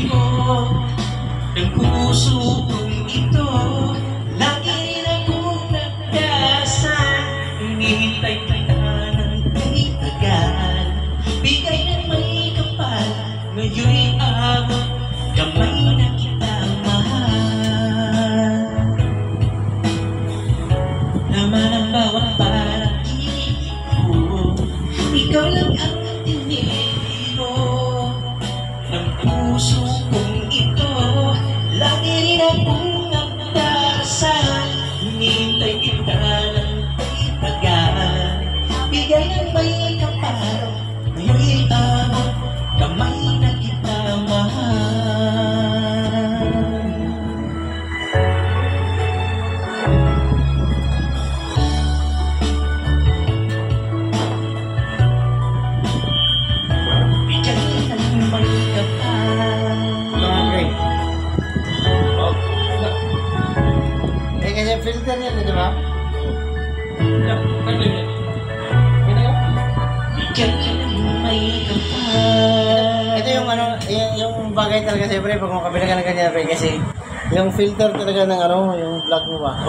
mo ng puso kong ito. Lagi rin akong nagdasan, hinihintay kita ng di agad. Bigay ng may kapal, ngayon'y abot kamay na kita mahal. Naman ang bawat panaginip ko, ikaw lang ang tiniro ng puso kong ito. Lagi rin akong nagdarasal, hinihintay kita ng tagal. Bigay ng may kapal, ngayon'y abot kamay na kita mahal. Bigay ng may kapal. Kasi filter yan, di ba? Bigyan ng may kapal. Ito yung ano, yung bagay talaga siyempre pag makabila ka ng ganyan, pre, kasi yung filter talaga ng ano, yung vlog mo ba?